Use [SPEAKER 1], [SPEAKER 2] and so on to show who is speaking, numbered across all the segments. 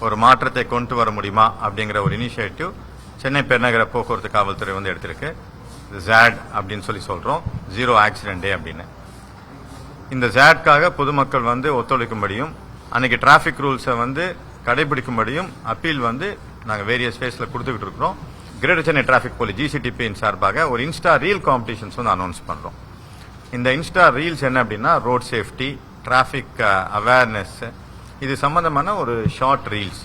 [SPEAKER 1] ஒரு மாற்றத்தை கொண்டு வர முடியுமா அப்படிங்கிற ஒரு இனிஷியேட்டிவ் சென்னை பெருநகர போக்குவரத்து காவல்துறை வந்து எடுத்திருக்கு. ஜேட் அப்படின்னு சொல்றோம், ஜீரோ ஆக்சிடென்ட் டே அப்படின்னு. இந்த ஜேட்காக பொதுமக்கள் வந்து ஒத்துழைக்கும்படியும் அன்னைக்கு டிராபிக் ரூல்ஸை வந்து கடைபிடிக்கும்படியும் அப்பீல் வந்து நாங்கள் வேரியஸ் ஃபேஸ்ல கொடுத்துக்கிட்டு இருக்கிறோம். Greater Chennai traffic police GCTP சார்பாக ஒரு இன்ஸ்டா ரீல் காம்படிஷன்ஸ் வந்து அனௌன்ஸ் பண்றோம். இந்த இன்ஸ்டா ரீல்ஸ் என்ன அப்படின்னா ரோட் சேஃப்டி, டிராபிக் அவேர்னஸ், இது சம்பந்தமான ஒரு ஷார்ட் ரீல்ஸ்.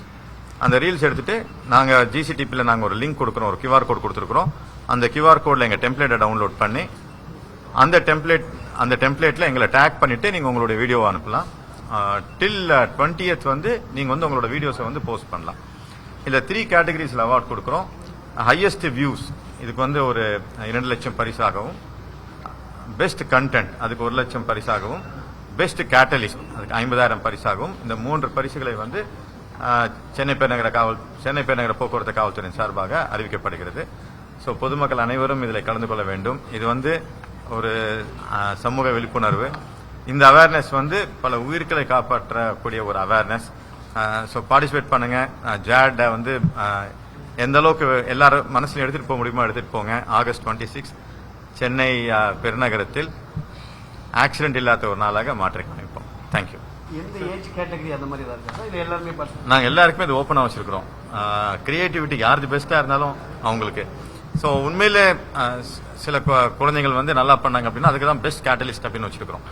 [SPEAKER 1] அந்த ரீல்ஸ் எடுத்துட்டு நாங்கள் GCTPல நாங்கள் ஒரு லிங்க் கொடுக்குறோம், ஒரு QR கோட் கொடுத்துருக்கிறோம். அந்த QR கோட்ல எங்க டெம்ப்ளேட்டை டவுன்லோட் பண்ணி அந்த டெம்ப்ளேட்ல எங்களை டேக் பண்ணிட்டு நீங்க உங்களுடைய வீடியோவை அனுப்பலாம். டில் 20th வந்து நீங்க வந்து உங்களோட வீடியோஸை வந்து போஸ்ட் பண்ணலாம். இதுல 3 கேட்டகரிஸ்ல அவார்ட் கொடுக்குறோம். ஹையஸ்ட் வியூஸ் இதுக்கு வந்து ஒரு 2 லட்சம் பரிசாகவும், பெஸ்ட் கண்டென்ட் அதுக்கு 1 லட்சம் பரிசாகவும், பெஸ்ட் கேட்டலிஸ்ட் அதுக்கு 50,000 பரிசாகவும் இந்த 3 பரிசுகளை வந்து சென்னை பெருநகர போக்குவரத்து காவல்துறையின் சார்பாக அறிவிக்கப்படுகிறது. ஸோ பொதுமக்கள் அனைவரும் இதில் கலந்து கொள்ள வேண்டும். இது வந்து ஒரு சமூக விழிப்புணர்வு. இந்த அவேர்னஸ் வந்து பல உயிர்களை காப்பாற்றக்கூடிய ஒரு அவேர்னஸ். ஸோ பார்ட்டிசிபேட் பண்ணுங்க. ஜேட் வந்து எந்த அளவுக்கு எல்லாரும் மனசுல எடுத்துட்டு போக முடியுமோ எடுத்துட்டு போங்க. ஆகஸ்ட் 26 சென்னை பெருநகரத்தில் ஆக்சிடென்ட் இல்லாத ஒரு நாளாக மாற்றி அமைப்போம். தேங்க்யூ. நாங்கள் எல்லாருக்குமே இது ஓப்பனாக வச்சிருக்கிறோம். கிரியேட்டிவிட்டி யாருக்கு பெஸ்டா இருந்தாலும் அவங்களுக்கு. ஸோ உண்மையிலே சில குழந்தைகள் வந்து நல்லா பண்ணாங்க அப்படின்னா அதுக்கு தான் பெஸ்ட் கேட்டலிஸ்ட் அப்படின்னு வச்சிருக்கிறோம்.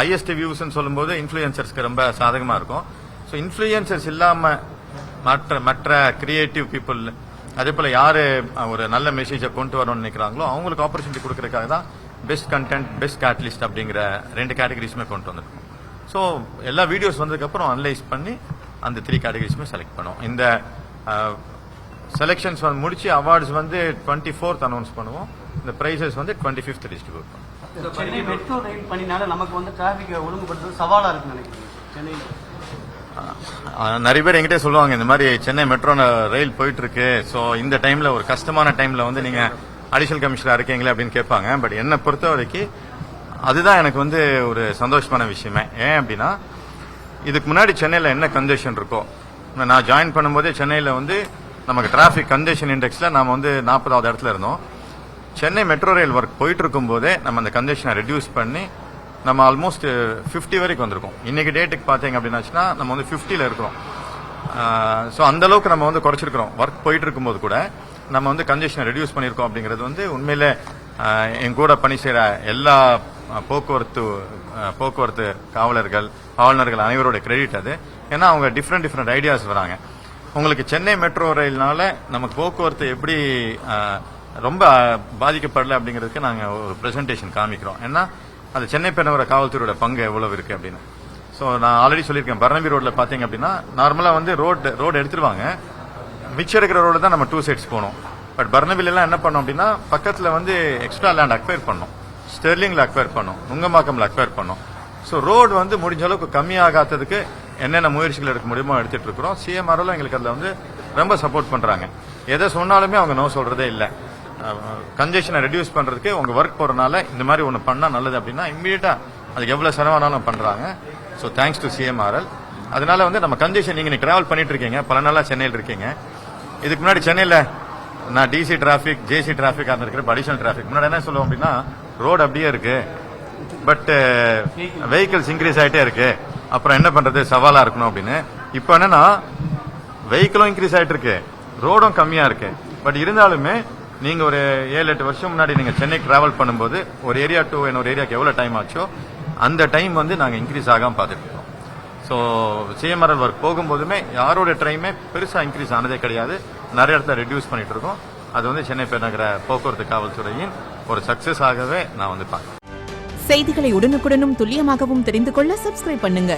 [SPEAKER 1] ஹையஸ்ட் வியூஸ் சொல்லும்போது இன்ஃபுளுசர்ஸ்க்கு ரொம்ப சாதகமா இருக்கும். ஸோ இன்ஃபுளுசர்ஸ் இல்லாம மற்ற கிரியேட்டிவ் பீப்புள், அதே போல யாரு ஒரு நல்ல மெசேஜை கொண்டு வரணும்னு நினைக்கிறாங்களோ அவங்களுக்கு ஆப்பர்ச்சுனிட்டி கொடுக்கறதுக்காக தான் பெஸ்ட் கண்டென்ட், பெஸ்ட் கேட்டலிஸ்ட் அப்படிங்கிற 2 கேட்டகரிஸுமே கொண்டு வந்திருக்கோம். ஸோ எல்லா வீடியோஸ் வந்ததுக்கு அப்புறம் அனலைஸ் பண்ணி அந்த 3 கேட்டகரிஸுமே செலக்ட் பண்ணுவோம். இந்த செலெக்ஷன்ஸ் வந்து முடிச்சு அவார்ட்ஸ் வந்து 24th அனௌன்ஸ் பண்ணுவோம். இந்த பிரைசஸ் வந்து 25th டிஸ்ட்ரிபியூட் பண்ணுவோம்.
[SPEAKER 2] சென்னை மெட்ரோ ரயில் பணினால நமக்கு வந்து டிராபிக் ஒழுங்குபடுத்துறது சவாலா இருக்கு நினைக்கிறேன். சென்னை
[SPEAKER 1] நிறைய பேர் என்கிட்ட சொல்லுவாங்க இந்த மாதிரி சென்னை மெட்ரோ ரயில் போயிட்டு இருக்கு, ஸோ இந்த டைம்ல ஒரு கஷ்டமான டைம்ல வந்து நீங்க அடிஷனல் கமிஷனர் இருக்கீங்களே அப்படின்னு கேட்பாங்க. பட் என்னை பொறுத்த வரைக்கும் அதுதான் எனக்கு வந்து ஒரு சந்தோஷமான விஷயமே. ஏன் அப்படின்னா இதுக்கு முன்னாடி சென்னையில் என்ன கன்ஜெஷன் இருக்கோ, நான் ஜாயின் பண்ணும்போதே சென்னையில் வந்து நமக்கு டிராபிக் கன்ஜெஷன் இண்டெக்ஸ்ல நாம வந்து 40வது இடத்துல இருந்தோம். சென்னை மெட்ரோ ரயில் ஒர்க் போயிட்டு இருக்கும் போதே நம்ம அந்த கன்ஜெஷனை ரெடியூஸ் பண்ணி நம்ம ஆல்மோஸ்ட் 50 வரைக்கும் வந்திருக்கோம். இன்னைக்கு டேட்டுக்கு பாத்தீங்க அப்படின்னாச்சுன்னா நம்ம வந்து 50ல இருக்கிறோம். ஸோ அந்த அளவுக்கு நம்ம வந்து குறைச்சிருக்கிறோம். ஒர்க் போயிட்டு இருக்கும்போது கூட நம்ம வந்து கன்ஜெஷனை ரெடியூஸ் பண்ணியிருக்கோம் அப்படிங்கிறது வந்து உண்மையிலே என் கூட பணி செய்யற எல்லா போக்குவரத்து காவலர்கள் அனைவரோட கிரெடிட் அது. ஏன்னா அவங்க டிஃப்ரெண்ட் ஐடியாஸ் வராங்க. உங்களுக்கு சென்னை மெட்ரோ ரயில்னால நமக்கு போக்குவரத்து எப்படி ரொம்ப பாதிக்கப்படல அப்படிங்கிறதுக்கு நாங்க ஒரு பிரசன்டேஷன் காமிக்கிறோம். ஏன்னா அது சென்னை பெருநகர காவல்துறையோட பங்கு எவ்வளவு இருக்கு அப்படின்னு. ஸோ நான் ஆல்ரெடி சொல்லியிருக்கேன், பர்னபி ரோட்ல பாத்தீங்க அப்படின்னா நார்மலா வந்து ரோடு எடுத்துருவாங்க, மிச்சம் இருக்கிற ரோடு தான் நம்ம 2 சைட்ஸ் போனோம். பட் பர்னபில எல்லாம் என்ன பண்ணோம் அப்படின்னா பக்கத்துல வந்து எக்ஸ்ட்ரா லேண்ட் அக்வயர் பண்ணோம், ஸ்டெர்லிங்ல அக்வயர் பண்ணோம், நுங்கம்பாக்கம்ல அக்வயர் பண்ணோம். ஸோ ரோடு வந்து முடிஞ்ச அளவுக்கு கம்மியாகாததுக்கு என்னென்ன முயற்சிகள் எடுக்க முடியுமோ எடுத்துட்டு இருக்கிறோம். CMRL எங்களுக்கு அதுல வந்து ரொம்ப சப்போர்ட் பண்றாங்க. எதை சொன்னாலுமே அவங்க நோ சொல்றதே இல்லை. கன்ஜெஷனை ரெடியூஸ் பண்றதுக்கு உங்க ஒர்க் போறதுனால இந்த மாதிரி ஒன்று பண்ணா நல்லது அப்படின்னா இம்மீடியட்டா அதுக்கு எவ்வளவு செலவானாலும் பண்றாங்க. So thanks to CMRL. அதனால வந்து நம்ம கன்ஜெஷன் நீங்க டிராவல் பண்ணிட்டு இருக்கீங்க, பல நாளா சென்னையில் இருக்கீங்க. இதுக்கு முன்னாடி சென்னையில நான் DC டிராபிக், JC டிராபிக் இருக்கிற அடிஷனல் டிராபிக் முன்னாடி என்ன சொல்லுவோம் அப்படின்னா ரோடு அப்படியே இருக்கு, பட் வெஹிக்கிள்ஸ் இன்க்ரீஸ் ஆயிட்டே இருக்கு, அப்புறம் என்ன பண்றது சவாலா இருக்கணும் அப்படின்னு. இப்ப என்னன்னா வெஹிக்கிளும் இன்க்ரீஸ் ஆயிட்டு இருக்கு, ரோடும் கம்மியா இருக்கு. பட் இருந்தாலுமே நீங்க ஒரு 7-8 வருஷம் முன்னாடி நீங்க சென்னைக்கு டிராவல் பண்ணும்போது ஒரு ஏரியா டு இன்னொரு ஏரியாக்கு எவ்வளவு டைம் ஆச்சோ அந்த டைம் வந்து நாங்க இன்க்ரீஸ் ஆகாம பார்த்துட்டு இருக்கோம். ஸோ CMRL ஒர்க் போகும்போதுமே யாரோட டைமே பெருசா இன்க்ரீஸ் ஆனதே கிடையாது. நிறைய இடத்துல ரெடியூஸ் பண்ணிட்டு இருக்கோம். அது வந்து சென்னை பெருநகர போக்குவரத்து காவல்துறையின் ஒரு சக்சஸ் ஆகவே நான் வந்து பார்க்கிறேன்.
[SPEAKER 3] செய்திகளை உடனுக்குடனும் துல்லியமாகவும் தெரிந்து கொள்ள சப்ஸ்கிரைப் பண்ணுங்க.